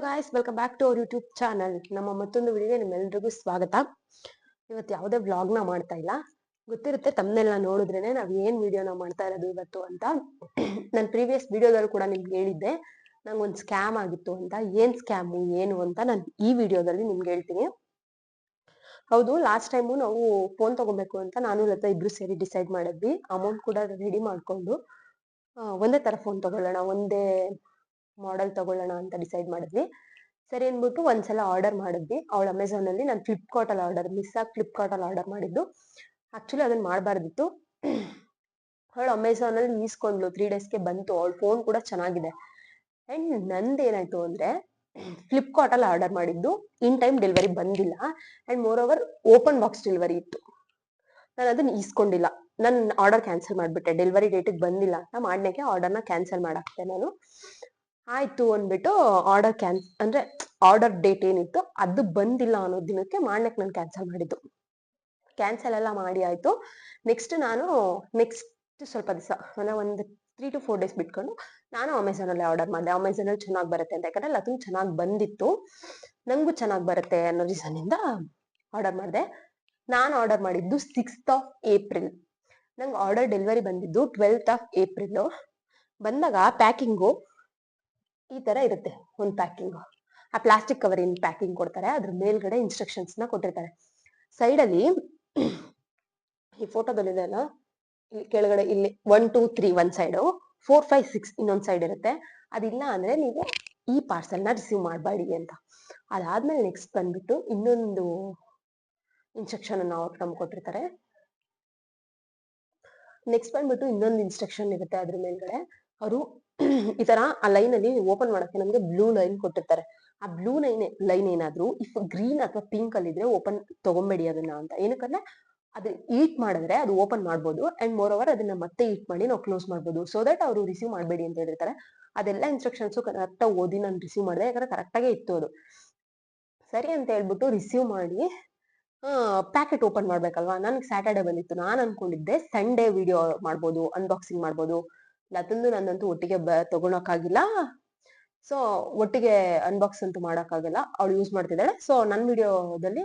Guys, welcome back to our YouTube channel. ನಮ್ಮ ಮತ್ತೊಂದು ವಿಡಿಯೋಗೆ ನಿಮ್ಮೆಲ್ರಿಗೂ ಸ್ವಾಗತ. ಇವತ್ತು ಯಾವುದೇ ವ್ಲಾಗ್ನ ಮಾಡ್ತಾ ಇಲ್ಲ. ಗೊತ್ತಿರುತ್ತೆ ತಮ್ಮನೆಲ್ಲ ನೋಡಿದ್ರೇನೆ ನಾವ್ ಏನ್ ವಿಡಿಯೋನ ಮಾಡ್ತಾ ಇರೋದು ಇವತ್ತು ಅಂತ. ನಾನು ಪ್ರೀವಿಯಸ್ ವಿಡಿಯೋದಲ್ಲಿ ಕೂಡ ನಿಮ್ಗೆ ಹೇಳಿದ್ದೆ ನಂಗೊಂದು ಸ್ಕ್ಯಾಮ್ ಆಗಿತ್ತು ಅಂತ. ಏನ್ ಸ್ಕ್ಯಾಮು ಏನು ಅಂತ ನಾನು ಈ ವಿಡಿಯೋದಲ್ಲಿ ನಿಮ್ಗೆ ಹೇಳ್ತೀನಿ. ಹೌದು, ಲಾಸ್ಟ್ ಟೈಮು ನಾವು ಫೋನ್ ತಗೋಬೇಕು ಅಂತ ನಾನು ಲತಾ ಇಬ್ರು ಸೇರಿ ಡಿಸೈಡ್ ಮಾಡಿದ್ವಿ. ಅಮೌಂಟ್ ಕೂಡ ರೆಡಿ ಮಾಡ್ಕೊಂಡು ಒಂದೇ ತರ ಫೋನ್ ತಗೊಳ್ಳೋಣ, ಒಂದೇ ಮಾಡೆಲ್ ತಗೊಳ್ಳೋಣ ಅಂತ ಡಿಸೈಡ್ ಮಾಡಿದ್ವಿ. ಸರಿ ಅಂದ್ಬಿಟ್ಟು ಒಂದ್ಸಲ ಆರ್ಡರ್ ಮಾಡಿದ್ವಿ. ಅವಳು ಅಮೆಝಾನ್ ಅಲ್ಲಿ, ನಾನು ಫ್ಲಿಪ್ಕಾರ್ಟ್ ಅಲ್ಲಿ ಫ್ಲಿಪ್ಕಾರ್ಟ್ ಅಲ್ಲಿ ಆರ್ಡರ್ ಮಾಡಿದ್ದು. ಆಕ್ಚುಲಿ ಅದನ್ನ ಮಾಡಬಾರ್ದಿತ್ತು. ಅವಳು ಅಮೆಝಾನ್ ಅಲ್ಲಿ ಈಸ್ಕೊಂಡ್ಲು, 3 ಡೇಸ್ಗೆ ಬಂತು. ಅವಳ ಫೋನ್ ಕೂಡ ಚೆನ್ನಾಗಿದೆ. ಅಂಡ್ ನಂದೇನಾಯ್ತು ಅಂದ್ರೆ, ಫ್ಲಿಪ್ಕಾರ್ಟ್ ಅಲ್ಲಿ ಆರ್ಡರ್ ಮಾಡಿದ್ದು ಇನ್ ಟೈಮ್ ಡೆಲಿವರಿ ಬಂದಿಲ್ಲ. And more over open box delivery ಇತ್ತು. ನಾನು ಅದನ್ನ ಈಸ್ಕೊಂಡಿಲ್ಲ. ನಾನು ಆರ್ಡರ್ ಕ್ಯಾನ್ಸಲ್ ಮಾಡ್ಬಿಟ್ಟೆ. ಡೆಲಿವರಿ ಡೇಟಿಗೆ ಬಂದಿಲ್ಲ ಅಂತ ಮಾಡ್ನೆಗೆ ಆರ್ಡರ್ನ ಕ್ಯಾನ್ಸಲ್ ಮಾಡಾಕ್ತೆ ನಾನು. ಆಯ್ತು ಅಂದ್ಬಿಟ್ಟು ಆರ್ಡರ್ ಡೇಟ್ ಏನಿತ್ತು ಅದು ಬಂದಿಲ್ಲ ಅನ್ನೋ ದಿನಕ್ಕೆ ಮಾಡ್ಲಿಕ್ಕೆ ನಾನು ಕ್ಯಾನ್ಸಲ್ ಮಾಡಿದ್ದು. ಕ್ಯಾನ್ಸಲ್ ಎಲ್ಲ ಮಾಡಿ ಆಯ್ತು. ನೆಕ್ಸ್ಟ್ ಸ್ವಲ್ಪ ದಿವಸ ಅಂದ್ರೆ ಒಂದು 3 to 4 ಡೇಸ್ ಬಿಟ್ಕೊಂಡು ನಾನು ಅಮೆಝಾನ್ ಅಲ್ಲಿ ಆರ್ಡರ್ ಮಾಡಿದೆ. ಅಮೆಝಾನ್ ಅಲ್ಲಿ ಚೆನ್ನಾಗಿ ಬರುತ್ತೆ ಅಂತ, ಯಾಕಂದ್ರೆ ಅದು ಚೆನ್ನಾಗಿ ಬಂದಿತ್ತು, ನಂಗೂ ಚೆನ್ನಾಗಿ ಬರುತ್ತೆ ಅನ್ನೋ ರೀಸನ್ ಇಂದ ಆರ್ಡರ್ ಮಾಡಿದೆ. ನಾನು ಆರ್ಡರ್ ಮಾಡಿದ್ದು 6th of April. ನಂಗೆ ಆರ್ಡರ್ ಡೆಲಿವರಿ ಬಂದಿದ್ದು 12th of April. ಬಂದಾಗ ಪ್ಯಾಕಿಂಗು ಈ ತರ ಇರುತ್ತೆ. ಒಂದು ಪ್ಯಾಕಿಂಗ್, ಆ ಪ್ಲಾಸ್ಟಿಕ್ ಕವರ್ ಇನ್ ಪ್ಯಾಕಿಂಗ್ ಕೊಡ್ತಾರೆ, ಅದ್ರ ಮೇಲ್ಗಡೆ ಇನ್ಸ್ಟ್ರಕ್ಷನ್ಸ್ ನ ಕೊಟ್ಟಿರ್ತಾರೆ. ಸೈಡ್ ಅಲ್ಲಿ ಈ ಫೋಟೋದಲ್ಲಿದೆ ಅಲ್ಲ, ಇಲ್ಲಿ ಕೆಳಗಡೆ ಇಲ್ಲಿ 1 2 3 ಒಂದ್ ಸೈಡ್, 4 5 6 ಇನ್ನೊಂದ್ ಸೈಡ್ ಇರುತ್ತೆ. ಅದಿಲ್ಲ ಅಂದ್ರೆ ನೀವು ಈ ಪಾರ್ಸಲ್ ನ ರಿಸೀವ್ ಮಾಡಬೇಡಿ ಅಂತ. ಅದಾದ್ಮೇಲೆ ನೆಕ್ಸ್ಟ್ ಬಂದ್ಬಿಟ್ಟು ಇನ್ನೊಂದು ಇನ್ಸ್ಟ್ರಕ್ಷನ್ ನಮ್ಗೆ ಕೊಟ್ಟಿರ್ತಾರೆ. ನೆಕ್ಸ್ಟ್ ಬಂದ್ಬಿಟ್ಟು ಇನ್ನೊಂದು ಇನ್ಸ್ಟ್ರಕ್ಷನ್ ಇರುತ್ತೆ ಅದ್ರ ಮೇಲ್ಗಡೆ. ಅವರು ಈ ತರ ಆ ಲೈನ್ ಅಲ್ಲಿ ಓಪನ್ ಮಾಡಕ್ಕೆ ನಮ್ಗೆ ಬ್ಲೂ ಲೈನ್ ಕೊಟ್ಟಿರ್ತಾರೆ. ಆ ಬ್ಲೂ ಲೈನ್ ಏನಾದ್ರು ಇಫ್ ಗ್ರೀನ್ ಅಥವಾ ಪಿಂಕ್ ಅಲ್ಲಿ ಇದ್ರೆ ಓಪನ್ ತಗೊಂಬೇಡಿ ಅದನ್ನ ಅಂತ. ಏನಕ್ಕಂದ್ರೆ ಅದು ಈಟ್ ಮಾಡಿದ್ರೆ ಅದು ಓಪನ್ ಮಾಡ್ಬೋದು. ಅಂಡ್ ಮೋರ್ ಓವರ್ ಅದನ್ನ ಮತ್ತೆ ಈಟ್ ಮಾಡಿ ನಾವು ಕ್ಲೋಸ್ ಮಾಡ್ಬೋದು. ಸೊ ದಟ್ ಅವರು ರಿಸೀವ್ ಮಾಡಬೇಡಿ ಅಂತ ಹೇಳಿರ್ತಾರೆ. ಅದೆಲ್ಲ ಇನ್ಸ್ಟ್ರಕ್ಷನ್ಸ್ ಕರೆಕ್ಟ್ ಆಗಿ ಓದಿ ನಾನು ರಿಸೀವ್ ಮಾಡಿದೆ, ಯಾಕಂದ್ರೆ ಕರೆಕ್ಟ್ ಆಗೇ ಇತ್ತು ಅದು. ಸರಿ ಅಂತ ಹೇಳ್ಬಿಟ್ಟು ರಿಸೀವ್ ಮಾಡಿ ಪ್ಯಾಕೆಟ್ ಓಪನ್ ಮಾಡ್ಬೇಕಲ್ವಾ. ನನ್ಗೆ ಸ್ಯಾಟರ್ಡೆ ಬಂದಿತ್ತು. ನಾನು ಅನ್ಕೊಂಡಿದ್ದೆ ಸಂಡೇ ವಿಡಿಯೋ ಮಾಡ್ಬೋದು, ಅನ್ಬಾಕ್ಸಿಂಗ್ ಮಾಡ್ಬೋದು. ಲತಂದು ನನ್ನಂತೂ ಒಟ್ಟಿಗೆ ತಗೊಳಕ್ಕಾಗಿಲ್ಲ. ಸೊ ಒಟ್ಟಿಗೆ ಅನ್ಬಾಕ್ಸ್ ಅಂತೂ ಮಾಡಕ್ಕಾಗಲ್ಲ, ಅವಳು ಯೂಸ್ ಮಾಡ್ತಿದ್ದಾಳೆ. ಸೊ ನನ್ನ ವಿಡಿಯೋದಲ್ಲಿ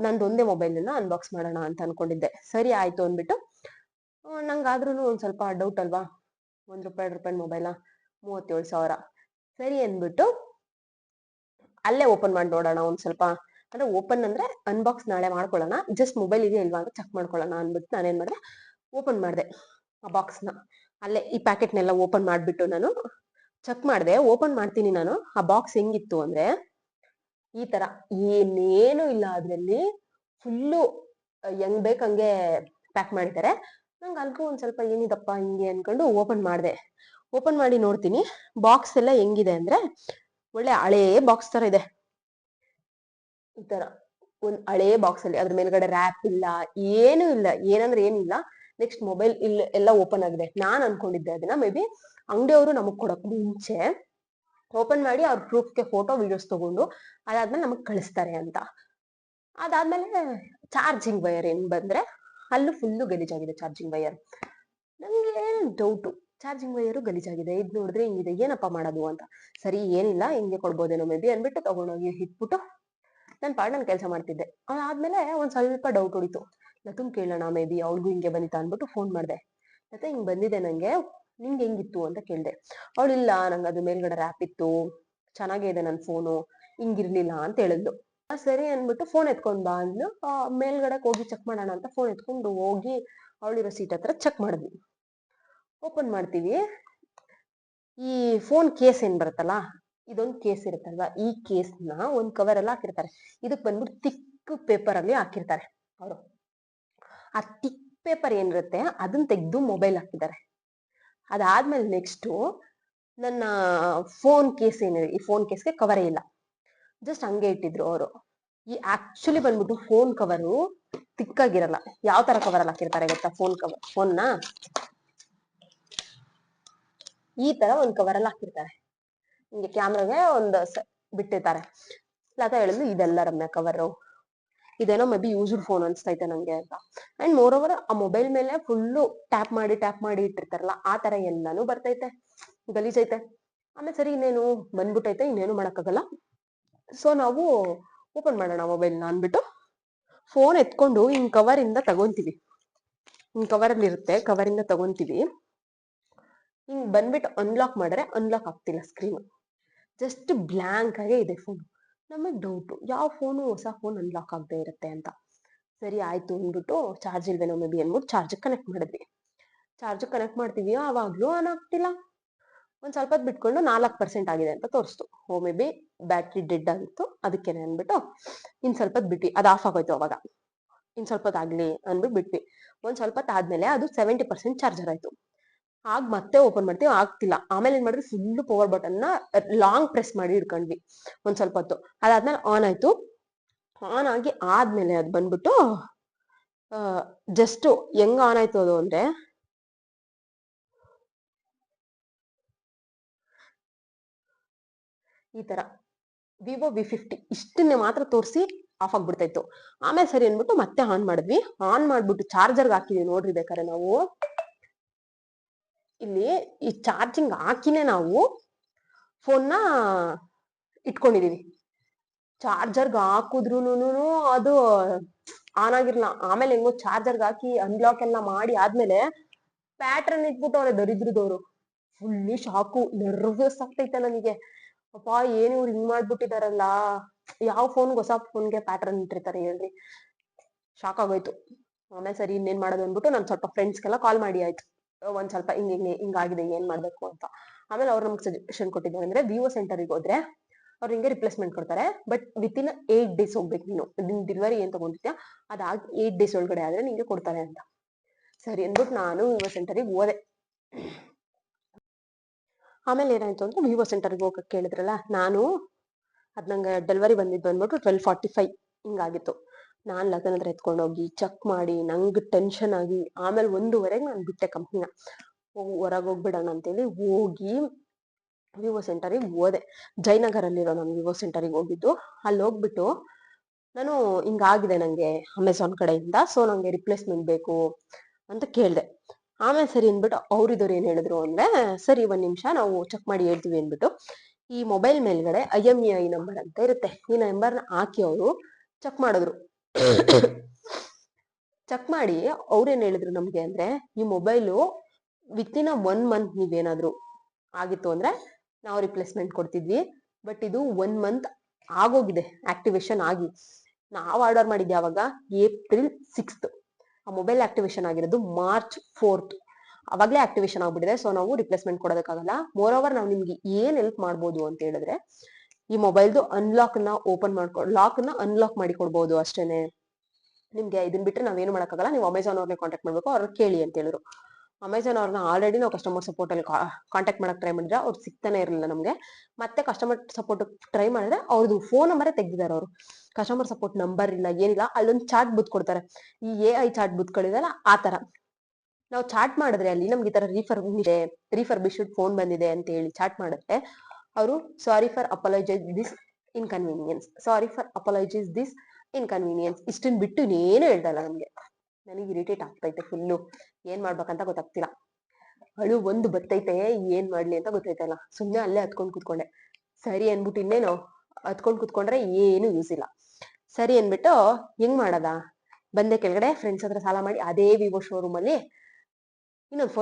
ನಂದೊಂದೇ ಮೊಬೈಲ್ ಅನ್ಬಾಕ್ಸ್ ಮಾಡೋಣ ಅಂತ ಅನ್ಕೊಂಡಿದ್ದೆ. ಸರಿ ಆಯ್ತು ಅಂದ್ಬಿಟ್ಟು ನಂಗಾದ್ರೂ ಒಂದ್ ಸ್ವಲ್ಪ ಡೌಟ್ ಅಲ್ವಾ, ₹1 ಮೊಬೈಲ 37,000. ಸರಿ ಅಂದ್ಬಿಟ್ಟು ಅಲ್ಲೇ ಓಪನ್ ಮಾಡಿ ನೋಡೋಣ ಒಂದ್ ಸ್ವಲ್ಪ. ಅಂದ್ರೆ ಓಪನ್ ಅಂದ್ರೆ ಅನ್ಬಾಕ್ಸ್ ನಾಳೆ ಮಾಡ್ಕೊಳ್ಳೋಣ, ಜಸ್ಟ್ ಮೊಬೈಲ್ ಇದೆಯಾ ಇಲ್ವಾ ಅಂತ ಚೆಕ್ ಮಾಡ್ಕೊಳ್ಳೋಣ ಅಂದ್ಬಿಟ್ಟು ನಾನೇನ್ ಮಾಡಿದೆ, ಓಪನ್ ಮಾಡಿದೆ ಆ ಬಾಕ್ಸ್ನ. ಅಲ್ಲೇ ಈ ಪ್ಯಾಕೆಟ್ನೆಲ್ಲ ಓಪನ್ ಮಾಡ್ಬಿಟ್ಟು ನಾನು ಚೆಕ್ ಮಾಡಿದೆ. ಓಪನ್ ಮಾಡ್ತೀನಿ ನಾನು. ಆ ಬಾಕ್ಸ್ ಹೆಂಗಿತ್ತು ಅಂದ್ರೆ ಈ ತರ, ಏನೇನು ಇಲ್ಲ ಅದ್ರಲ್ಲಿ, ಫುಲ್ಲು ಹೆಂಗ್ ಬೇಕಂಗೆ ಪ್ಯಾಕ್ ಮಾಡಿದ್ದಾರೆ. ನಂಗೆ ಅಲ್ಗೂ ಒಂದ್ ಸ್ವಲ್ಪ ಏನಿದಪ್ಪ ಹಿಂಗೆ ಅನ್ಕೊಂಡು ಓಪನ್ ಮಾಡಿದೆ. ಓಪನ್ ಮಾಡಿ ನೋಡ್ತೀನಿ ಬಾಕ್ಸ್ ಎಲ್ಲ ಹೆಂಗಿದೆ ಅಂದ್ರೆ, ಒಳ್ಳೆ ಹಳೇ ಬಾಕ್ಸ್ ತರ ಇದೆ. ಈ ತರ ಒಂದ್ ಹಳೇ ಬಾಕ್ಸ್ ಅಲ್ಲಿ, ಅದ್ರ ಮೇಲ್ಗಡೆ ರ್ಯಾಪ್ ಇಲ್ಲ, ಏನು ಇಲ್ಲ. ಏನಂದ್ರೆ ಏನಿಲ್ಲ. ನೆಕ್ಸ್ಟ್ ಮೊಬೈಲ್ ಇಲ್ಲಿ ಎಲ್ಲ ಓಪನ್ ಆಗಿದೆ. ನಾನ್ ಅನ್ಕೊಂಡಿದ್ದೆ ಅದನ್ನ ಮೇ ಬಿ ಅಂಗಡಿಯವರು ನಮಗ್ ಕೊಡಕ್ ಮುಂಚೆ ಓಪನ್ ಮಾಡಿ ಅವ್ರ ಪ್ರೂಫ್ಗೆ ಫೋಟೋ ವಿಡಿಯೋಸ್ ತಗೊಂಡು ಅದಾದ್ಮೇಲೆ ನಮಗ್ ಕಳಿಸ್ತಾರೆ ಅಂತ. ಅದಾದ್ಮೇಲೆ ಚಾರ್ಜಿಂಗ್ ವೈರ್ ಏನ್ ಬಂದ್ರೆ ಅಲ್ಲೂ ಫುಲ್ಲು ಗಲೀಜಾಗಿದೆ ಚಾರ್ಜಿಂಗ್ ವೈರ್. ನಂಗೆ ಡೌಟು, ಚಾರ್ಜಿಂಗ್ ವೈರು ಗಲೀಜಾಗಿದೆ, ಇದ್ ನೋಡಿದ್ರೆ ಹಿಂಗಿದೆ, ಏನಪ್ಪಾ ಮಾಡೋದು ಅಂತ. ಸರಿ ಏನಿಲ್ಲ, ಹಿಂಗೆ ಕೊಡ್ಬೋದೇನೋ ಮೇ ಬಿ ಅನ್ಬಿಟ್ಟು ತಗೊಂಡೋಗಿ ಇಟ್ಬಿಟ್ಟು ನನ್ ಪಾಡ್ ನನ್ ಕೆಲಸ ಮಾಡ್ತಿದ್ದೆ. ಅದಾದ್ಮೇಲೆ ಒಂದ್ ಸ್ವಲ್ಪ ಡೌಟ್ ಹೊಡಿತು. ಲತುನ್ ಕೇಳೋಣ, ಮೇ ಬಿ ಅವಳಿಗೂ ಹಿಂಗೆ ಬಂದಿತ್ತ ಅನ್ಬಿಟ್ಟು ಫೋನ್ ಮಾಡ್ದೆ. ಮತ್ತೆ ಹಿಂಗ್ ಬಂದಿದೆ ನಂಗೆ, ನಿಂಗೆ ಹೆಂಗಿತ್ತು ಅಂತ ಕೇಳ್ದೆ. ಅವಳಿಲ್ಲ, ನಂಗೆ ಅದ್ರ ಮೇಲ್ಗಡೆ ರ್ಯಾಪ್ ಇತ್ತು, ಚೆನ್ನಾಗೇ ಇದೆ ನನ್ ಫೋನು, ಹಿಂಗಿರ್ಲಿಲ್ಲ ಅಂತ ಹೇಳಿದ್ಲು. ಸರಿ ಅನ್ಬಿಟ್ಟು ಫೋನ್ ಎತ್ಕೊಂಡ್ ಬಾ ಅಂದ್ಲು. ಮೇಲ್ಗಡೆ ಹೋಗಿ ಚೆಕ್ ಮಾಡೋಣ ಅಂತ ಫೋನ್ ಎತ್ಕೊಂಡು ಹೋಗಿ ಅವಳಿರೋ ಸೀಟ್ ಹತ್ರ ಚೆಕ್ ಮಾಡಿದ್ವಿ. ಓಪನ್ ಮಾಡ್ತೀವಿ, ಈ ಫೋನ್ ಕೇಸ್ ಏನ್ ಬರುತ್ತಲ್ಲ, ಇದೊಂದು ಕೇಸ್ ಇರುತ್ತಲ್ವಾ, ಈ ಕೇಸ್ನ ಒಂದ್ ಕವರ್ ಎಲ್ಲ ಹಾಕಿರ್ತಾರೆ. ಇದಕ್ ಬಂದ್ಬಿಟ್ಟು ತಿಕ್ ಪೇಪರ್ ಅಲ್ಲಿ ಹಾಕಿರ್ತಾರೆ ಅವರು. ಆ ತಿಕ್ ಪೇಪರ್ ಏನಿರುತ್ತೆ ಅದನ್ನ ತೆಗೆದು ಮೊಬೈಲ್ ಹಾಕಿದ್ದಾರೆ. ಅದಾದ್ಮೇಲೆ ನೆಕ್ಸ್ಟ್ ನನ್ನ ಫೋನ್ ಕೇಸ್ ಏನಿದೆ, ಈ ಫೋನ್ ಕೇಸ್ಗೆ ಕವರೇ ಇಲ್ಲ, ಜಸ್ಟ್ ಹಂಗೆ ಇಟ್ಟಿದ್ರು ಅವರು. ಈ ಆಕ್ಚುಲಿ ಬಂದ್ಬಿಟ್ಟು ಫೋನ್ ಕವರು ತಿಕ್ಕಾಗಿರಲ್ಲ. ಯಾವ ತರ ಕವರ್ ಅಲ್ಲಿ ಹಾಕಿರ್ತಾರೆ ಗೊತ್ತಾ, ಫೋನ್ನ ಈ ತರ ಒಂದ್ ಕವರ್ ಅಲ್ಲಿ ಹಾಕಿರ್ತಾರೆ. ಹಿಂಗೆ ಕ್ಯಾಮ್ರಾಗೆ ಒಂದು ಬಿಟ್ಟಿರ್ತಾರೆ. ಲತಾ ಹೇಳಿದ್ಲು ಇದೆಲ್ಲ ರಮ್ಯಾ ಕವರು, ಇದೇನೋ ಮೇ ಬಿ ಯೂಸ್ಡ್ ಫೋನ್ ಅನ್ಸ್ತೈತೆ ನಂಗೆ ಅಂತ. ಅಂಡ್ ಮೋರ್ ಓವರ್ ಆ ಮೊಬೈಲ್ ಮೇಲೆ ಫುಲ್ಲು ಟ್ಯಾಪ್ ಮಾಡಿ ಇಟ್ಟಿರ್ತಾರಲ್ಲ, ಆ ತರ ಎಲ್ಲಾನು ಬರ್ತೈತೆ, ಗಲೀಜೈತೆ. ಆಮೇಲೆ ಸರಿ ಇನ್ನೇನು ಬಂದ್ಬಿಟ್ಟೈತೆ, ಇನ್ನೇನು ಮಾಡಕ್ಕಾಗಲ್ಲ. ಸೊ ನಾವು ಓಪನ್ ಮಾಡೋಣ ಮೊಬೈಲ್ನ ಅಂದ್ಬಿಟ್ಟು ಫೋನ್ ಎತ್ಕೊಂಡು ಹಿಂಗ್ ಕವರ್ ಇಂದ ತಗೊಂತೀವಿ. ಹಿಂಗ್ ಕವರ್ ಅಲ್ಲಿ ಇರುತ್ತೆ, ಕವರ್ ಇಂದ ತಗೊಂತೀವಿ. ಹಿಂಗ್ ಬಂದ್ಬಿಟ್ಟು ಅನ್ಲಾಕ್ ಮಾಡಿದ್ರೆ ಅನ್ಲಾಕ್ ಆಗ್ತಿಲ್ಲ ಸ್ಕ್ರೀನ್, ಜಸ್ಟ್ ಬ್ಲಾಂಕ್ ಆಗೇ ಇದೆ ಫೋನ್. ನಮಗ್ ಡೌಟು, ಯಾವ ಫೋನು ಹೊಸ ಫೋನ್ ಅನ್ಲಾಕ್ ಆಗದೆ ಇರುತ್ತೆ ಅಂತ. ಸರಿ ಆಯ್ತು ಅಂದ್ಬಿಟ್ಟು ಚಾರ್ಜ್ ಇಲ್ವೇನೋ ಮೇ ಬಿ ಅಂದ್ಬಿಟ್ಟು ಚಾರ್ಜ್ ಕನೆಕ್ಟ್ ಮಾಡಿದ್ವಿ. ಚಾರ್ಜ್ ಕನೆಕ್ಟ್ ಮಾಡ್ತೀವಿ, ಆವಾಗ್ಲೂ ಆನ್ ಆಗ್ತಿಲ್ಲ. ಒಂದ್ ಸ್ವಲ್ಪ ಹೊತ್ತು ಬಿಟ್ಕೊಂಡು 4% ಆಗಿದೆ ಅಂತ ತೋರಿಸ್ತು. ಓ ಮೇ ಬಿ ಬ್ಯಾಟ್ರಿ ಡೆಡ್ ಆಗಿತ್ತು, ಅದಕ್ಕೇನೆ ಅನ್ಬಿಟ್ಟು ಇನ್ ಸ್ವಲ್ಪ ಹೊತ್ತು ಬಿಟ್ವಿ. ಅದು ಆಫ್ ಆಗೋಯ್ತು ಅವಾಗ. ಇನ್ ಸ್ವಲ್ಪ ಹೊತ್ತು ಆಗ್ಲಿ ಅಂದ್ಬಿಟ್ಟು ಬಿಟ್ವಿ. ಒಂದ್ ಸ್ವಲ್ಪ ಹೊತ್ತು ಆದ್ಮೇಲೆ ಅದು 70% ಚಾರ್ಜರ್ ಆಯ್ತು. ಆಗ ಮತ್ತೆ ಓಪನ್ ಮಾಡ್ತೀವಿ, ಆಗ್ತಿಲ್ಲ. ಆಮೇಲೆ ಏನ್ ಮಾಡಿದ್ವಿ, ಫುಲ್ ಪವರ್ ಬಟನ್ ನ ಲಾಂಗ್ ಪ್ರೆಸ್ ಮಾಡಿ ಇಟ್ಕೊಂಡ್ವಿ ಒಂದ್ ಸ್ವಲ್ಪ ಹೊತ್ತು. ಅದಾದ್ಮೇಲೆ ಆನ್ ಆಯ್ತು. ಆನ್ ಆಗಿ ಆದ್ಮೇಲೆ ಅದು ಬಂದ್ಬಿಟ್ಟು ಜಸ್ಟ್ ಹೆಂಗ್ ಆನ್ ಆಯ್ತು ಅದು ಅಂದ್ರೆ, ಈ ತರ ವಿವೋ V50 ಇಷ್ಟನ್ನೇ ಮಾತ್ರ ತೋರಿಸಿ ಆಫ್ ಆಗ್ಬಿಡ್ತಾ ಇತ್ತು. ಆಮೇಲೆ ಸರಿ ಅನ್ಬಿಟ್ಟು ಮತ್ತೆ ಆನ್ ಮಾಡಿದ್ವಿ. ಆನ್ ಮಾಡ್ಬಿಟ್ಟು ಚಾರ್ಜರ್ಗೆ ಹಾಕಿದ್ವಿ. ನೋಡ್ರಿ ಬೇಕಾದ್ರೆ ನಾವು ಇಲ್ಲಿ ಈ ಚಾರ್ಜಿಂಗ್ ಹಾಕಿನೇ ನಾವು ಫೋನ್ನ ಇಟ್ಕೊಂಡಿದೀವಿ. ಚಾರ್ಜರ್ಗೆ ಹಾಕುದ್ರುನು ಅದು ಆನ್ ಆಗಿರ್ಲ. ಆಮೇಲೆ ಹೆಂಗೋ ಚಾರ್ಜರ್ಗೆ ಹಾಕಿ ಅನ್ಲಾಕ್ ಎಲ್ಲ ಮಾಡಿ ಆದ್ಮೇಲೆ ಪ್ಯಾಟ್ರನ್ ಇಟ್ಬಿಟ್ಟು ಅವ್ರೆ ದರಿದ್ರದವ್ರು. ಫುಲ್ಲಿ ಶಾಕು, ನರ್ವಸ್ ಆಗ್ತೈತೆ ನನಗೆ. ಅಪ್ಪ ಏನ್ ಇವ್ರು ಹಿಂಗ್ ಮಾಡ್ಬಿಟ್ಟಿದಾರಲ್ಲ, ಯಾವ ಫೋನ್ಗೆ ಹೊಸ ಫೋನ್ಗೆ ಪ್ಯಾಟ್ರನ್ ಇಟ್ಟಿರ್ತಾರೆ ಹೇಳ್ರಿ. ಶಾಕ್ ಆಗೋಯ್ತು. ಆಮೇಲೆ ಸರಿ ಇನ್ನೇನ್ ಮಾಡೋದು ಅಂದ್ಬಿಟ್ಟು ನಾನು ಸ್ವಲ್ಪ ಫ್ರೆಂಡ್ಸ್ಗೆಲ್ಲ ಕಾಲ್ ಮಾಡಿ ಆಯ್ತು, ಒಂದ್ ಸ್ವಲ್ಪ ಹಿಂಗಾಗಿದೆ ಏನ್ ಮಾಡ್ಬೇಕು ಅಂತ. ಆಮೇಲೆ ಅವ್ರು ನಮ್ಗೆ ಸಜೆಷನ್ ಕೊಟ್ಟಿದ್ದು ಅಂದ್ರೆ ವಿವೋ ಸೆಂಟರ್ಗೆ ಹೋದ್ರೆ ಅವ್ರು ಹಿಂಗೆ ರಿಪ್ಲೇಸ್ಮೆಂಟ್ ಕೊಡ್ತಾರೆ, ಬಟ್ ವಿತಿನ್ 8 days ಹೋಗ್ಬೇಕು ನೀನು. ನಿನ್ ಡೆಲಿವರಿ ಏನ್ ತಗೊಂಡಿದ್ಯಾ ಅದಾಗಿ 8 days ಒಳಗಡೆ ಆದ್ರೆ ನಿಂಗೆ ಕೊಡ್ತಾರೆ ಅಂತ. ಸರಿ ಅಂದ್ಬಿಟ್ಟು ನಾನು ವಿವೋ ಸೆಂಟರಿಗೆ ಹೋದೆ. ಆಮೇಲೆ ಏನಾಯ್ತು ಅಂದ್ರೆ ವಿವೋ ಸೆಂಟರ್ಗೆ ಹೋಗಕ್ಕೆ ಕೇಳಿದ್ರಲ್ಲ, ನಾನು ಅದ್ ನಂಗೆ ಡೆಲಿವರಿ ಬಂದಿದ್ದು ಅಂದ್ಬಿಟ್ಟು 12:45 ಹಿಂಗಾಗಿತ್ತು. ನಾನ್ ಲಗನ್ ಹತ್ರ ಎತ್ಕೊಂಡೋಗಿ ಚೆಕ್ ಮಾಡಿ ನಂಗೆ ಟೆನ್ಷನ್ ಆಗಿ ಆಮೇಲೆ 1:15 ನಾನು ಬಿಟ್ಟೆ ಕಂಪ್ನಿನ. ಹೊರಗೆ ಹೋಗ್ಬಿಡೋಣ ಅಂತೇಳಿ ಹೋಗಿ ವಿವೋ ಸೆಂಟರಿಗೆ ಹೋದೆ. ಜಯನಗರಲ್ಲಿರೋ ನಾನು ವಿವೋ ಸೆಂಟರಿಗೆ ಹೋಗಿದ್ದು. ಅಲ್ಲಿ ಹೋಗ್ಬಿಟ್ಟು ನಾನು ಹಿಂಗಾಗಿದೆ ನಂಗೆ ಅಮೆಝಾನ್ ಕಡೆಯಿಂದ, ಸೊ ನಂಗೆ ರಿಪ್ಲೇಸ್ಮೆಂಟ್ ಬೇಕು ಅಂತ ಕೇಳ್ದೆ. ಆಮೇಲೆ ಸರಿ ಅಂದ್ಬಿಟ್ಟು ಅವ್ರಿದವ್ರು ಏನ್ ಹೇಳಿದ್ರು ಅಂದ್ರೆ, ಸರಿ ಒಂದ್ ನಿಮಿಷ ನಾವು ಚೆಕ್ ಮಾಡಿ ಹೇಳ್ತೀವಿ ಅಂದ್ಬಿಟ್ಟು ಈ ಮೊಬೈಲ್ ಮೇಲ್ಗಡೆ IMEI ನಂಬರ್ ಅಂತ ಇರುತ್ತೆ, ಈ ನಂಬರ್ನ ಹಾಕಿ ಅವರು ಚೆಕ್ ಮಾಡಿದ್ರು. ಚೆಕ್ ಮಾಡಿ ಅವ್ರೇನ್ ಹೇಳಿದ್ರು ನಮ್ಗೆ ಅಂದ್ರೆ, ಈ ಮೊಬೈಲು ವಿತಿನ್ 1 month ನೀವೇನಾದ್ರು ಆಗಿತ್ತು ಅಂದ್ರೆ ನಾವು ರಿಪ್ಲೇಸ್ಮೆಂಟ್ ಕೊಡ್ತಿದ್ವಿ. ಬಟ್ ಇದು 1 month ಆಗೋಗಿದೆ ಆಕ್ಟಿವೇಶನ್ ಆಗಿ. ನಾವು ಆರ್ಡರ್ ಮಾಡಿದ್ದೆ ಯಾವಾಗ, April 6th. ಆ ಮೊಬೈಲ್ ಆಕ್ಟಿವೇಶನ್ ಆಗಿರೋದು March 4th. ಅವಾಗ್ಲೇ ಆಕ್ಟಿವೇಶನ್ ಆಗ್ಬಿಟ್ಟಿದೆ. ಸೊ ನಾವು ರಿಪ್ಲೇಸ್ಮೆಂಟ್ ಕೊಡೋದಕ್ಕಾಗಲ್ಲ. ಮೋರ್ ಓವರ್ ನಾವು ನಿಮ್ಗೆ ಏನ್ ಹೆಲ್ಪ್ ಮಾಡ್ಬೋದು ಅಂತ ಹೇಳಿದ್ರೆ, ಈ ಮೊಬೈಲ್ದು ಅನ್ಲಾಕ್ ನ ಓಪನ್ ಲಾಕ್ ನ ಅನ್ಲಾಕ್ ಮಾಡಿ ಕೊಡ್ಬೋದು ಅಷ್ಟೇನೆ. ನಿಮ್ಗೆ ಇದನ್ ಬಿಟ್ರೆ ನಾವೇನು ಮಾಡಕ್ಕಾಗಲ್ಲ, ನೀವು ಅಮೆಝಾನ್ ಅವ್ರನ್ನೇ ಕಾಂಟ್ಯಾಕ್ಟ್ ಮಾಡ್ಬೇಕು, ಅವ್ರ ಕೇಳಿ ಅಂತ ಹೇಳಿದ್ರು. ಅಮೆಝಾನ್ ಅವ್ರನ್ನ ಆಲ್ರೆಡಿ ನಾವು ಕಸ್ಟಮರ್ ಸಪೋರ್ಟ್ ಅಲ್ಲಿ ಕಾಂಟ್ಯಾಕ್ಟ್ ಮಾಡಕ್ ಟ್ರೈ ಮಾಡಿದ್ರೆ ಅವ್ರು ಸಿಗ್ತಾನೆ ಇರಲಿಲ್ಲ ನಮ್ಗೆ. ಮತ್ತೆ ಕಸ್ಟಮರ್ ಸಪೋರ್ಟ್ ಟ್ರೈ ಮಾಡಿದ್ರೆ ಅವ್ರದ್ದು ಫೋನ್ ನಂಬರೇ ತೆಗ್ದಿದ್ದಾರೆ ಅವರು. ಕಸ್ಟಮರ್ ಸಪೋರ್ಟ್ ನಂಬರ್ ಇಲ್ಲ ಏನಿಲ್ಲ. ಅಲ್ಲೊಂದು ಚಾಟ್ ಬೂತ್ ಕೊಡ್ತಾರೆ, ಈ AI ಚಾಟ್ ಬೂತ್ಗಳಿದೆಲ್ಲ ಆ ತರ. ನಾವು ಚಾಟ್ ಮಾಡಿದ್ರೆ ಅಲ್ಲಿ ನಮ್ಗೆ ಈ ತರ ರೀಫರ್ಬಿಶ್ಡ್ ಫೋನ್ ಬಂದಿದೆ ಅಂತ ಹೇಳಿ ಚಾಟ್ ಮಾಡಿದ್ರೆ ಅವರು sorry for apologize this inconvenience ಇಷ್ಟನ್ ಬಿಟ್ಟು ಇನ್ನೇನು ಹೇಳ್ದಲ್ಲ ನಮ್ಗೆ. ನನಗೆ ಇರಿಟೇಟ್ ಆಗ್ತೈತೆ ಫುಲ್ಲು. ಏನ್ ಮಾಡ್ಬೇಕಂತ ಗೊತ್ತಾಗ್ತಿಲ್ಲ. ಅಳು ಒಂದು ಬತ್ತೈತೆ, ಏನ್ ಮಾಡ್ಲಿ ಅಂತ ಗೊತ್ತೈತಲ್ಲ. ಸುಮ್ನೆ ಅಲ್ಲೇ ಹತ್ಕೊಂಡ್ ಕೂತ್ಕೊಂಡೆ. ಸರಿ ಅನ್ಬಿಟ್ಟು ಇನ್ನೇನು ಹತ್ಕೊಂಡ್ ಕೂತ್ಕೊಂಡ್ರೆ ಏನು ಯೂಸ್ ಇಲ್ಲ. ಸರಿ ಅನ್ಬಿಟ್ಟು ಹೆಂಗ್ ಮಾಡದ, ಬಂದೆ ಕೆಳಗಡೆ ಫ್ರೆಂಡ್ಸ್ ಹತ್ರ ಸಾಲ ಮಾಡಿ ಅದೇ ವಿವೋ ಶೋರೂಮ್ ಅಲ್ಲಿ ಇನ್ನೊಂದು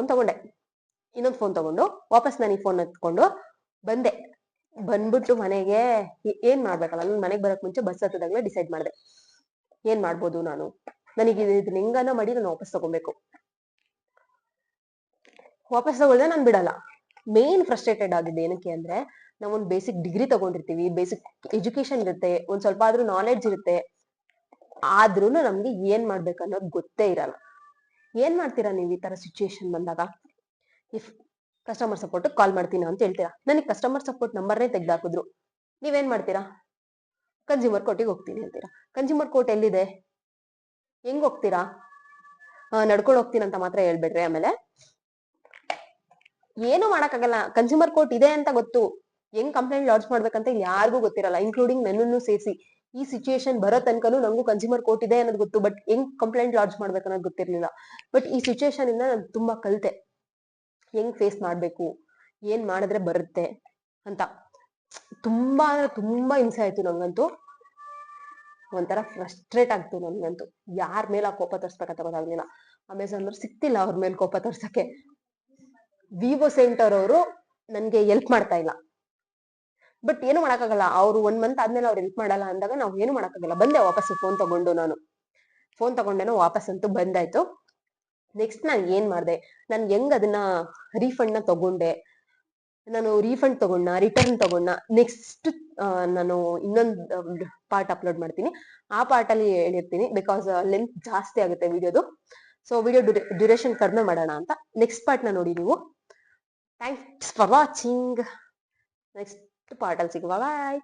ಫೋನ್ ತಗೊಂಡು ವಾಪಸ್ ನಾನು ಈ ಫೋನ್ ಎತ್ಕೊಂಡು ಬಂದೆ. ಬಂದ್ಬಿಟ್ಟು ಮನೆಗೆ ಏನ್ ಮಾಡ್ಬೇಕಲ್ಲ, ನನ್ ಮನೆಗೆ ಬರಕ್ ಮುಂಚೆ ಬಸ್ ಹತ್ತದಾಗ್ಲೇ ಡಿಸೈಡ್ ಮಾಡಿದೆ ಏನ್ ಮಾಡ್ಬೋದು ನಾನು. ನನಗೆ ಇದನ್ನ ಹೆಂಗನ ಮಾಡಿ ನಾನು ವಾಪಸ್ ತಗೊಬೇಕು. ವಾಪಸ್ ತಗೊಳ್ದೆ ನಾನು ಬಿಡಲ್ಲ. ಮೇನ್ ಫ್ರಸ್ಟ್ರೇಟೆಡ್ ಆಗಿದೆ ಏನಕ್ಕೆ ಅಂದ್ರೆ, ನಾವೊಂದು ಬೇಸಿಕ್ ಡಿಗ್ರಿ ತಗೊಂಡಿರ್ತೀವಿ, ಬೇಸಿಕ್ ಎಜುಕೇಶನ್ ಇರುತ್ತೆ, ಒಂದ್ ಸ್ವಲ್ಪ ಆದ್ರೂ ನಾಲೆಡ್ಜ್ ಇರುತ್ತೆ. ಆದ್ರೂ ನಮ್ಗೆ ಏನ್ ಮಾಡ್ಬೇಕು ಅನ್ನೋದು ಗೊತ್ತೇ ಇರಲ್ಲ. ಏನ್ ಮಾಡ್ತೀರಾ ನೀವು ಈ ತರ ಸಿಚುಯೇಷನ್ ಬಂದಾಗ? ಇಫ್ ಕಸ್ಟಮರ್ ಸಪೋರ್ಟ್ ಕಾಲ್ ಮಾಡ್ತೀನಿ ಅಂತ ಹೇಳ್ತೀರಾ, ನನಗೆ ಕಸ್ಟಮರ್ ಸಪೋರ್ಟ್ ನಂಬರ್ನೇ ತೆಗ್ದಾಕಿದ್ರು, ನೀವೇನ್ ಮಾಡ್ತೀರಾ? ಕನ್ಸ್ಯೂಮರ್ ಕೋರ್ಟಿಗೆ ಹೋಗ್ತೀನಿ ಅಂತೀರಾ. ಕನ್ಸ್ಯೂಮರ್ ಕೋರ್ಟ್ ಎಲ್ಲಿದೆ? ಹೆಂಗ್ ಹೋಗ್ತೀರಾ? ನಡ್ಕೊಂಡು ಹೋಗ್ತೀನಿ ಅಂತ ಮಾತ್ರ ಹೇಳ್ಬೇಡ್ರಿ. ಆಮೇಲೆ ಏನು ಮಾಡಕ್ಕಾಗಲ್ಲ. ಕನ್ಸ್ಯೂಮರ್ ಕೋರ್ಟ್ ಇದೆ ಅಂತ ಗೊತ್ತು, ಹೆಂಗ್ ಕಂಪ್ಲೇಂಟ್ ಲಾಡ್ಜ್ ಮಾಡ್ಬೇಕಂತ ಇಲ್ಲಿ ಯಾರಿಗೂ ಗೊತ್ತಿರಲ್ಲ, ಇನ್ಕ್ಲೂಡಿಂಗ್ ನನ್ನನ್ನು ಸೇರಿಸಿ. ಈ ಸಿಚುಯೇಷನ್ ಬರೋ ತನಕನೂ ನಂಗೂ ಕನ್ಸ್ಯೂಮರ್ ಕೋರ್ಟ್ ಇದೆ ಅನ್ನೋದು ಗೊತ್ತು, ಬಟ್ ಹೆಂಗ್ ಕಂಪ್ಲೇಂಟ್ ಲಾಡ್ಜ್ ಮಾಡ್ಬೇಕು ಅನ್ನೋದು ಗೊತ್ತಿರ್ಲಿಲ್ಲ. ಬಟ್ ಈ ಸಿಚುಯೇಷನ್ ಇಂದ ನಾನು ತುಂಬಾ ಕಲಿತೆ, ಹೆಂಗ್ ಫೇಸ್ ಮಾಡ್ಬೇಕು, ಏನ್ ಮಾಡಿದ್ರೆ ಬರುತ್ತೆ, ಅಂತ ತುಂಬಾ ಅಂದ್ರೆ ತುಂಬಾ ಹಿಂಸೆ ಆಯ್ತು ನಂಗಂತೂ. ಒಂಥರ ಫ್ರಸ್ಟ್ರೇಟ್ ಆಗ್ತು ನನ್ಗಂತೂ. ಯಾರ ಮೇಲೆ ಆ ಕೋಪ ತರ್ಸ್ಬೇಕಂತ ಗೊತ್ತಾಗ್ಲಿಲ್ಲ. ಅಮೆಝಾನ್ ಅವ್ರು ಸಿಕ್ತಿಲ್ಲ ಅವ್ರ ಮೇಲೆ ಕೋಪ ತರ್ಸಕ್ಕೆ. ವಿವೋ ಸೆಂಟರ್ ಅವರು ನನ್ಗೆ ಹೆಲ್ಪ್ ಮಾಡ್ತಾ ಇಲ್ಲ. ಬಟ್ ಏನು ಮಾಡಕ್ಕಾಗಲ್ಲ, ಅವ್ರು 1 ಮಂತ್ ಆದ್ಮೇಲೆ ಅವ್ರು ಹೆಲ್ಪ್ ಮಾಡಲ್ಲ ಅಂದಾಗ ನಾವು ಏನು ಮಾಡಕ್ಕಾಗಲ್ಲ. ಬಂದೆ ವಾಪಸ್ ಫೋನ್ ತಗೊಂಡು, ನಾನು ಫೋನ್ ತಗೊಂಡೇನೋ ವಾಪಸ್ ಅಂತೂ ಬಂದಾಯ್ತು. ನೆಕ್ಸ್ಟ್ ನಾನು ಏನ್ ಮಾಡ್ದೆ, ನಾನು ಹೆಂಗ್ ಅದನ್ನ ರೀಫಂಡ್ ನ ತಗೊಂಡೆ, ನಾನು ರೀಫಂಡ್ ತಗೊಂಡ, ರಿಟರ್ನ್ ತಗೊಂಡ, ನೆಕ್ಸ್ಟ್ ನಾನು ಇನ್ನೊಂದು ಪಾರ್ಟ್ ಅಪ್ಲೋಡ್ ಮಾಡ್ತೀನಿ. ಆ ಪಾರ್ಟ್ ಅಲ್ಲಿ ಹೇಳಿರ್ತೀನಿ, ಬಿಕಾಸ್ ಲೆಂತ್ ಜಾಸ್ತಿ ಆಗುತ್ತೆ ವಿಡಿಯೋದು. ಸೊ ವಿಡಿಯೋ ಡ್ಯೂರೇಷನ್ ಕಡಿಮೆ ಮಾಡೋಣ ಅಂತ. ನೆಕ್ಸ್ಟ್ ಪಾರ್ಟ್ ನ ನೋಡಿ ನೀವು. Thanks for watching. Next part ಅಲ್ಲಿ ಸಿಗುವ. ಬಾಯ್.